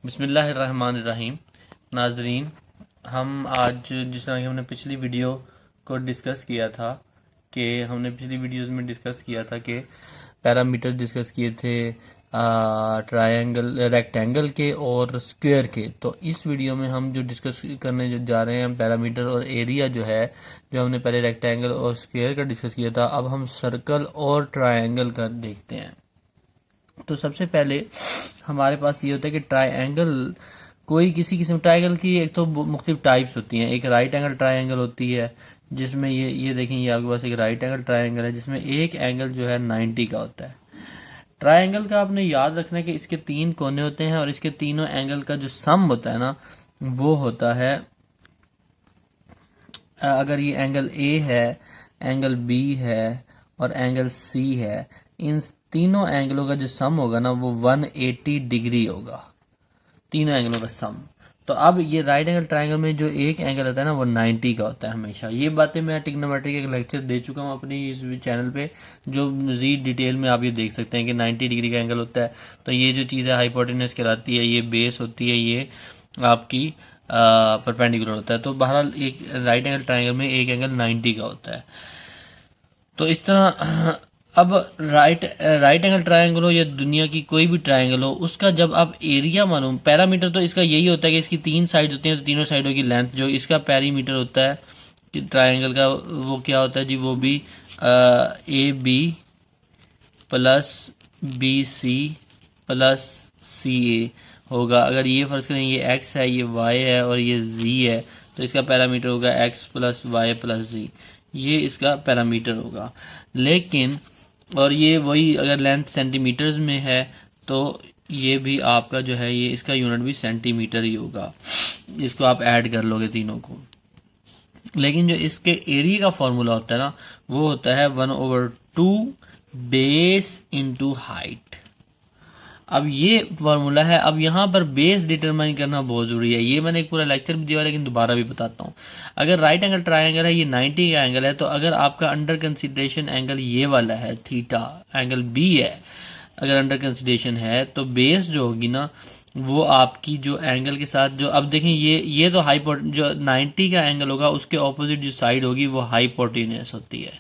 बिस्मिल्लाहिर्रहमानिर्रहीम। नाजरीन, हम आज जिस तरह की हमने पिछली वीडियो को डिस्कस किया था कि हमने पिछली वीडियोस में डिस्कस किया था कि पैरामीटर डिस्कस किए थे ट्रायंगल रेक्टेंगल के और स्क्वायर के। तो इस वीडियो में हम जो डिस्कस करने जो जा रहे हैं पैरामीटर और एरिया जो है, जो हमने पहले रेक्टेंगल और स्क्वायर का डिस्कस किया था, अब हम सर्कल और ट्रायंगल का देखते हैं। तो सबसे पहले हमारे पास ये होता है कि ट्रायंगल, कोई किसी किस्म ट्रायंगल की एक तो मुख्तलिफ टाइप्स होती हैं। एक राइट एंगल ट्रायंगल होती है जिसमें ये देखें, ये आपके पास एक राइट एंगल ट्रायंगल है जिसमें एक एंगल जो है 90 का होता है। ट्रायंगल का आपने याद रखना है कि इसके 3 कोने होते हैं और इसके तीनों एंगल का जो सम होता है ना, वो होता है, अगर ये एंगल ए है, एंगल बी है और एंगल सी है, इन तीनों एंगलों का जो सम होगा ना वो 180 डिग्री होगा, तीनों एंगलों का सम। तो अब ये राइट एंगल ट्रायंगल में जो एक एंगल होता है ना वो 90 का होता है हमेशा। ये बातें मैं ट्रिग्नोमेट्री के एक लेक्चर दे चुका हूँ अपनी इस चैनल पे, जो मजीद डिटेल में आप ये देख सकते हैं कि 90 डिग्री का एंगल होता है। तो ये जो चीज़ है हाइपोटेनस कहलाती है, ये बेस होती है, ये आपकी परपेंडिकुलर होता है। तो बहरहाल एक राइट एंगल ट्रायंगल में एक एंगल 90 का होता है। तो इस तरह अब राइट एंगल ट्रायंगल हो या दुनिया की कोई भी ट्रायंगल हो, उसका जब आप एरिया मालूम, पैरामीटर तो इसका यही होता है कि इसकी 3 साइड होती हैं, तो तीनों साइडों की लेंथ जो इसका पेरीमीटर होता है कि ट्रायंगल का, वो क्या होता है जी, वो भी A B plus B C plus C A होगा। अगर ये फर्ज करें ये एक्स है, ये वाई है और ये जी है, तो इसका पैरामीटर होगा एक्स प्लस वाई प्लस जी, ये इसका पैरामीटर होगा। लेकिन और ये वही अगर लेंथ सेंटीमीटर्स में है तो ये भी आपका जो है, ये इसका यूनिट भी सेंटीमीटर ही होगा, इसको आप ऐड कर लोगे तीनों को। लेकिन जो इसके एरिया का फॉर्मूला होता है ना, वो होता है 1/2 बेस इंटू हाइट। अब ये फार्मूला है। अब यहाँ पर बेस डिटरमाइन करना बहुत ज़रूरी है। ये मैंने एक पूरा लेक्चर भी दिया लेकिन दोबारा भी बताता हूँ। अगर राइट एंगल ट्रायंगल है, ये 90 का एंगल है, तो अगर आपका अंडर कंसिडरेशन एंगल ये वाला है, थीटा एंगल बी है, अगर अंडर कंसिडरेशन है, तो बेस जो होगी ना वो आपकी जो एंगल के साथ जो, अब देखें ये तो जो 90 का एंगल होगा उसके ऑपोजिट जो साइड होगी वो हाइपोटेन्यूस होती है,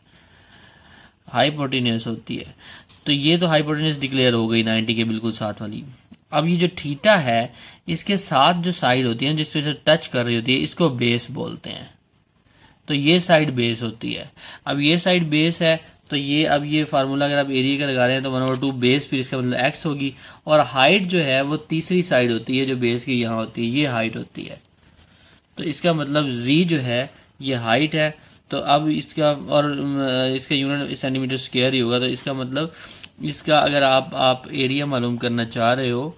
हाइपोटेन्यूस होती है। तो ये तो हाइपोटेन्यूस डिक्लेयर हो गई 90 के बिल्कुल साथ वाली। अब ये जो थीटा है, इसके साथ जो साइड होती है जिस पे से टच कर रही होती है, इसको बेस बोलते हैं। तो ये साइड बेस होती है। अब ये साइड बेस है, तो ये अब ये फार्मूला अगर आप एरिया का लगा रहे हैं तो 1/2 बेस, फिर इसका मतलब एक्स होगी, और हाइट जो है वो तीसरी साइड होती है जो बेस की यहाँ होती है, ये हाइट होती है। तो इसका मतलब जी जो है ये हाइट है। तो अब इसका और इसका यूनिट सेंटीमीटर स्क्वायर ही होगा। तो इसका मतलब इसका अगर आप एरिया मालूम करना चाह रहे हो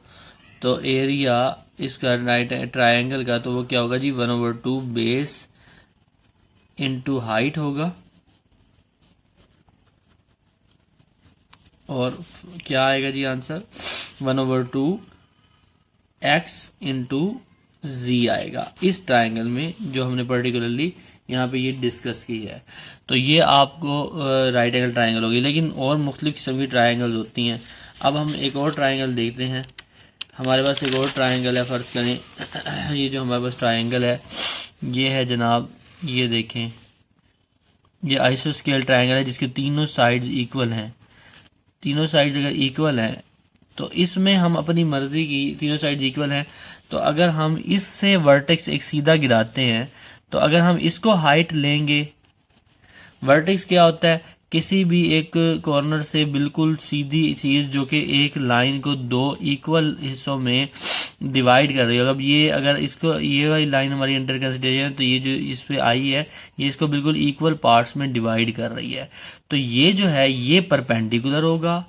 तो एरिया इसका राइट ट्रायंगल का, तो वो क्या होगा जी, 1/2 बेस इंटू हाइट होगा, और क्या आएगा जी आंसर, 1/2 एक्स इंटू जी आएगा इस ट्रायंगल में जो हमने पर्टिकुलरली यहाँ पे ये डिस्कस की है। तो ये आपको राइट एंगल ट्रायंगल होगी। लेकिन और मुख्तलिफ किस्म की ट्रायंगल्स होती हैं। अब हम एक और ट्रायंगल देखते हैं। हमारे पास एक और ट्रायंगल है, फ़र्ज़ करें ये जो हमारे पास ट्रायंगल है ये है जनाब, ये देखें, ये आइसोस्केल ट्रायंगल है जिसके तीनों साइड्स इक्वल हैं। तीनों साइड्स अगर इक्वल हैं तो इसमें हम अपनी मर्जी की, तीनों साइड्स इक्वल हैं, तो अगर हम इससे वर्टेक्स एक सीधा गिराते हैं, तो अगर हम इसको हाइट लेंगे, वर्टेक्स क्या होता है, किसी भी एक कॉर्नर से बिल्कुल सीधी चीज़ जो कि एक लाइन को 2 इक्वल हिस्सों में डिवाइड कर रही है। अब ये अगर इसको, ये वाली लाइन हमारी अंडर कंसिडरेशन है, तो ये जो इस पे आई है ये इसको बिल्कुल इक्वल पार्ट्स में डिवाइड कर रही है। तो ये जो है ये परपेंडिकुलर होगा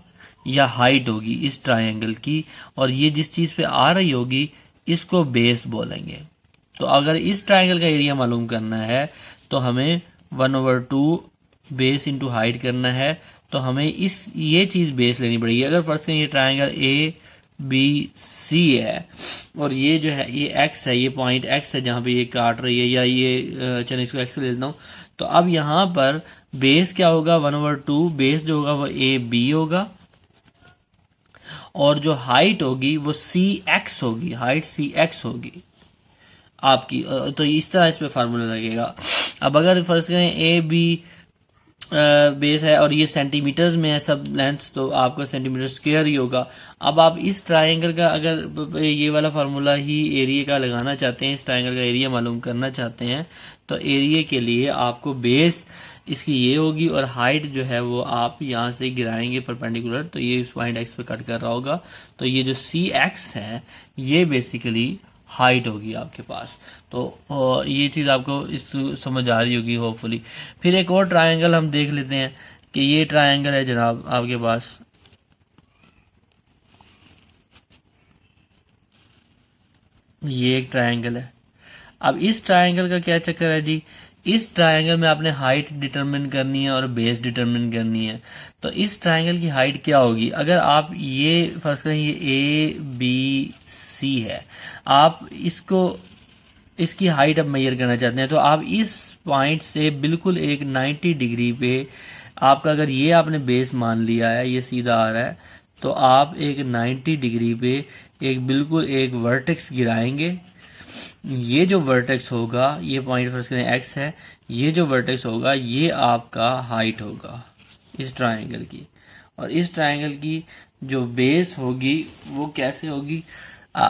या हाइट होगी इस ट्रायंगल की, और ये जिस चीज़ पे आ रही होगी इसको बेस बोलेंगे। तो अगर इस ट्रायंगल का एरिया मालूम करना है तो हमें 1/2 बेस इंटू हाइट करना है, तो हमें ये चीज़ बेस लेनी पड़ेगी। अगर फर्स्ट करें ये ट्रायंगल ए बी सी है और ये जो है ये एक्स है, ये पॉइंट एक्स है जहाँ पे ये काट रही है, या ये चलो इसको एक्स ले लेता हूँ। तो अब यहाँ पर बेस क्या होगा, 1/2 बेस जो होगा वो ए बी होगा, और जो हाइट होगी वो सी एक्स होगी, हाइट सी एक्स होगी आपकी। तो इस तरह इस पे फार्मूला लगेगा। अब अगर फर्ज करें ए बी बेस है और ये सेंटीमीटर्स में है सब लेंथ, तो आपका सेंटीमीटर स्क्वायर ही होगा। अब आप इस ट्रायंगल का अगर ये वाला फार्मूला ही एरिया का लगाना चाहते हैं, इस ट्रायंगल का एरिया मालूम करना चाहते हैं, तो एरिया के लिए आपको बेस इसकी ये होगी और हाइट जो है वो आप यहाँ से गिराएंगे परपेंडिकुलर, तो ये इस पॉइंट एक्स पे कट कर रहा होगा। तो ये जो सी एक्स है ये बेसिकली हाइट होगी आपके पास। तो ये चीज़ आपको इस समझ आ रही होगी होपफुली। फिर एक और ट्रायंगल हम देख लेते हैं कि ये ट्रायंगल है जनाब आपके पास, ये एक ट्रायंगल है। अब इस ट्रायंगल का क्या चक्कर है जी, इस ट्रायंगल में आपने हाइट डिटरमिन करनी है और बेस डिटरमिन करनी है। तो इस ट्रायंगल की हाइट क्या होगी, अगर आप ये फर्स्ट करें ये ए बी सी है, आप इसको इसकी हाइट अब मेजर करना चाहते हैं, तो आप इस पॉइंट से बिल्कुल एक 90 डिग्री पे आपका, अगर ये आपने बेस मान लिया है, ये सीधा आ रहा है, तो आप एक 90 डिग्री पे एक बिल्कुल एक वर्टेक्स गिराएंगे। ये जो वर्टेक्स होगा, ये पॉइंट फर्स्ट करें एक्स है, ये जो वर्टेक्स होगा ये आपका हाइट होगा इस ट्रायंगल की। और इस ट्रायंगल की जो बेस होगी वो कैसे होगी,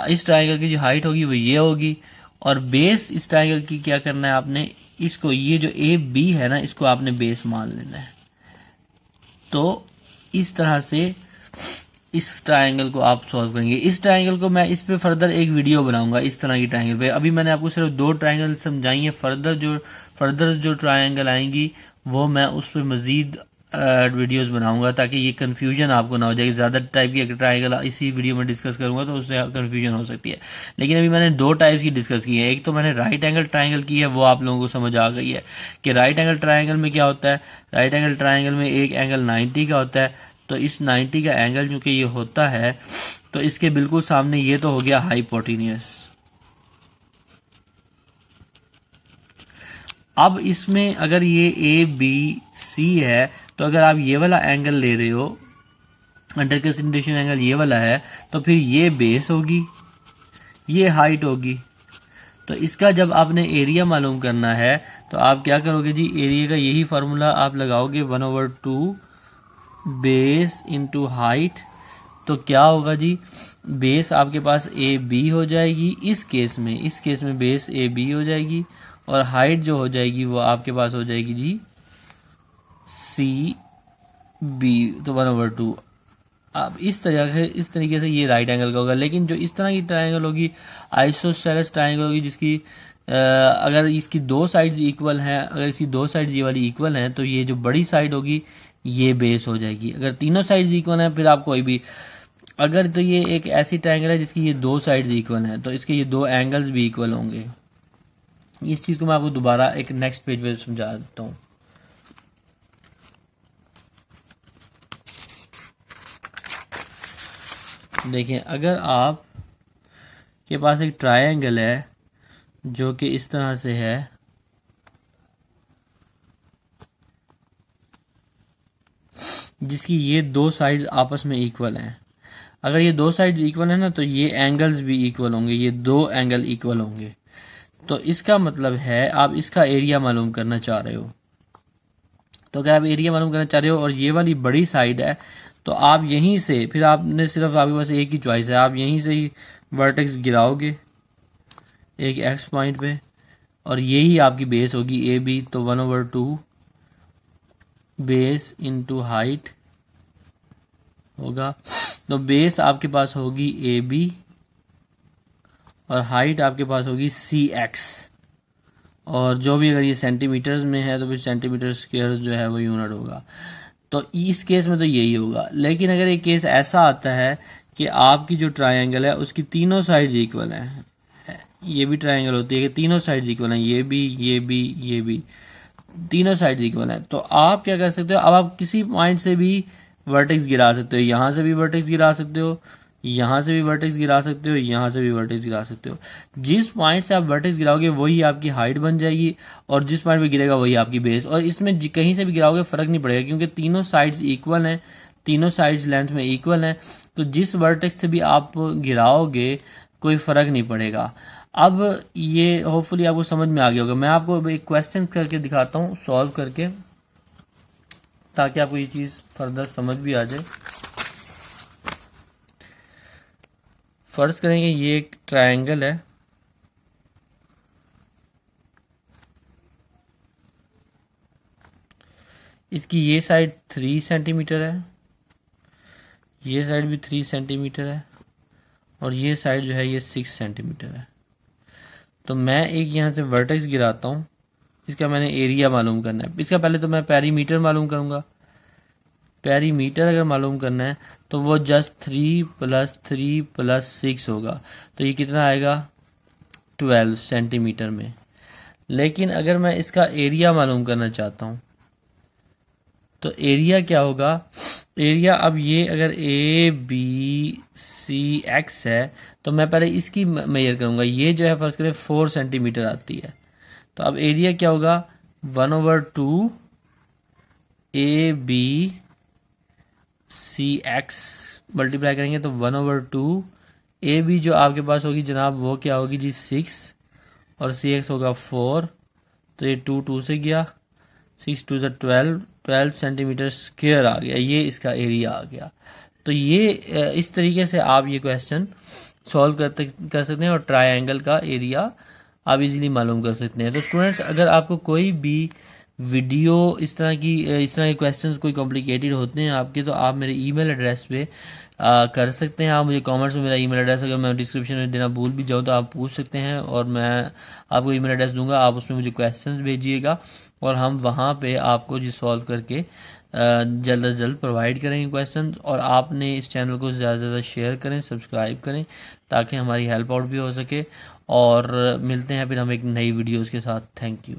इस ट्रायंगल की जो हाइट होगी वो ये होगी, और बेस इस ट्रायंगल की क्या करना है आपने, इसको ये जो ए बी है ना, इसको आपने बेस मान लेना है। तो इस तरह से इस ट्रायंगल को आप सॉल्व करेंगे। इस ट्रायंगल को मैं इस पे फर्दर एक वीडियो बनाऊंगा इस तरह की ट्रायंगल पे। अभी मैंने आपको सिर्फ 2 ट्रायंगल समझाई हैं, फर्दर जो ट्रायंगल आएंगी वो मैं उस पर मजीद वीडियोस बनाऊंगा ताकि ये कंफ्यूजन आपको ना हो जाए। ज़्यादा टाइप की ट्रायंगल इसी वीडियो में डिस्कस करूंगा तो उससे कंफ्यूजन हो सकती है। लेकिन अभी मैंने 2 टाइप की डिस्कस की है। एक तो मैंने राइट एंगल ट्रायंगल की है, वो आप लोगों को समझ आ गई है कि राइट एंगल ट्रायंगल में क्या होता है। राइट एंगल ट्रायंगल में एक एंगल 90 का होता है, तो इस 90 का एंगल चूंकि ये होता है तो इसके बिल्कुल सामने ये तो हो गया हाइपोटेन्यूस। अब इसमें अगर ये ए बी सी है, तो अगर आप ये वाला एंगल ले रहे हो, अंडर कंसिडरेशन एंगल ये वाला है, तो फिर ये बेस होगी, ये हाइट होगी। तो इसका जब आपने एरिया मालूम करना है तो आप क्या करोगे जी, एरिया का यही फार्मूला आप लगाओगे 1/2 बेस इंटू हाइट। तो क्या होगा जी, बेस आपके पास ए बी हो जाएगी इस केस में बेस ए बी हो जाएगी, और हाइट जो हो जाएगी वो आपके पास हो जाएगी जी सी बी, तो 1/2। अब इस तरीके से ये राइट एंगल का होगा। लेकिन जो इस तरह की ट्रायंगल होगी, आइसोसेलेस ट्रायंगल होगी, जिसकी अगर इसकी 2 साइड्स इक्वल हैं, अगर इसकी 2 साइड्स ये वाली इक्वल हैं, तो ये जो बड़ी साइड होगी ये बेस हो जाएगी। अगर तीनों साइड्स इक्वल हैं फिर आप कोई भी, अगर तो ये एक ऐसी ट्रायंगल है जिसकी ये 2 साइड्स इक्वल हैं, तो इसके ये 2 एंगल्स भी इक्वल होंगे। इस चीज़ को मैं आपको दोबारा एक नेक्स्ट पेज पे समझा देता हूँ। देखें, अगर आप के पास एक ट्रायंगल है जो कि इस तरह से है, जिसकी ये 2 साइड्स आपस में इक्वल हैं। अगर ये 2 साइड्स इक्वल है ना, तो ये एंगल्स भी इक्वल होंगे, ये 2 एंगल इक्वल होंगे। तो इसका मतलब है आप इसका एरिया मालूम करना चाह रहे हो। तो अगर आप एरिया मालूम करना चाह रहे हो और ये वाली बड़ी साइड है, तो आप यहीं से फिर आपने सिर्फ आपके पास एक ही चॉइस है, आप यहीं से ही वर्टेक्स गिराओगे एक एक्स पॉइंट पे, और यही आपकी बेस होगी ए बी। तो 1/2 बेस इंटू हाइट होगा। तो बेस आपके पास होगी ए बी और हाइट आपके पास होगी सी एक्स, और जो भी अगर ये सेंटीमीटर्स में है तो फिर सेंटीमीटर स्क्वायर जो है वो यूनिट होगा। तो इस केस में तो यही होगा। लेकिन अगर एक केस ऐसा आता है कि आपकी जो ट्रायंगल है उसकी तीनों साइड्स इक्वल हैं, ये भी ट्रायंगल होती है कि तीनों साइड्स इक्वल हैं, ये भी तीनों साइड्स इक्वल हैं, तो आप क्या कर सकते हो, अब आप किसी पॉइंट से भी वर्टेक्स गिरा सकते हो। यहाँ से भी वर्टेक्स गिरा सकते हो, यहाँ से भी वर्टेक्स गिरा सकते हो, यहाँ से भी वर्टेक्स गिरा सकते हो। जिस पॉइंट से आप वर्टेक्स गिराओगे वही आपकी हाइट बन जाएगी, और जिस पॉइंट पे गिरेगा वही आपकी बेस। और इसमें कहीं से भी गिराओगे फ़र्क नहीं पड़ेगा क्योंकि तीनों साइड्स इक्वल हैं, तीनों साइड्स लेंथ में इक्वल हैं, तो जिस वर्टेक्स से भी आप गिराओगे कोई फ़र्क नहीं पड़ेगा। अब ये होपफुली आपको समझ में आ गया होगा। मैं आपको एक क्वेश्चन करके दिखाता हूँ सॉल्व करके, ताकि आपको ये चीज़ फर्दर समझ भी आ जाए। फर्ज करेंगे ये एक ट्रायंगल है, इसकी ये साइड 3 सेंटीमीटर है, ये साइड भी 3 सेंटीमीटर है, और ये साइड जो है ये 6 सेंटीमीटर है। तो मैं एक यहाँ से वर्टेक्स गिराता हूँ, इसका मैंने एरिया मालूम करना है। इसका पहले तो मैं पेरीमीटर मालूम करूँगा। पेरीमीटर अगर मालूम करना है तो वो जस्ट 3 + 3 + 6 होगा, तो ये कितना आएगा 12 सेंटीमीटर में। लेकिन अगर मैं इसका एरिया मालूम करना चाहता हूँ तो एरिया क्या होगा, एरिया अब ये अगर ABCX है तो मैं पहले इसकी मेजर करूँगा। ये जो है फर्स्ट करें 4 सेंटीमीटर आती है, तो अब एरिया क्या होगा 1/2 ABCX मल्टीप्लाई करेंगे तो 1/2 AB जो आपके पास होगी जनाब वो क्या होगी जी 6, और CX होगा 4, तो ये 2 2 से गया, 6 2 12 सेंटीमीटर स्क्वायर आ गया, ये इसका एरिया आ गया। तो ये इस तरीके से आप ये क्वेश्चन सॉल्व कर सकते हैं और ट्रायंगल का एरिया आप इजीली मालूम कर सकते हैं। तो स्टूडेंट्स, अगर आपको कोई भी वीडियो इस तरह के क्वेश्चंस कोई कॉम्प्लिकेटेड होते हैं आपके, तो आप मेरे ईमेल एड्रेस पे कर सकते हैं। आप मुझे कमेंट्स में मेरा ईमेल एड्रेस, अगर मैं डिस्क्रिप्शन में देना भूल भी जाऊँ तो आप पूछ सकते हैं, और मैं आपको ईमेल एड्रेस दूंगा, आप उसमें मुझे क्वेश्चंस भेजिएगा और हम वहाँ पे आपको जी सॉल्व करके जल्द से जल्द प्रोवाइड करेंगे क्वेश्चन। और आपने इस चैनल को ज़्यादा से ज़्यादा शेयर करें, सब्सक्राइब करें, ताकि हमारी हेल्प आउट भी हो सके। और मिलते हैं फिर हम एक नई वीडियोज़ के साथ। Thank you.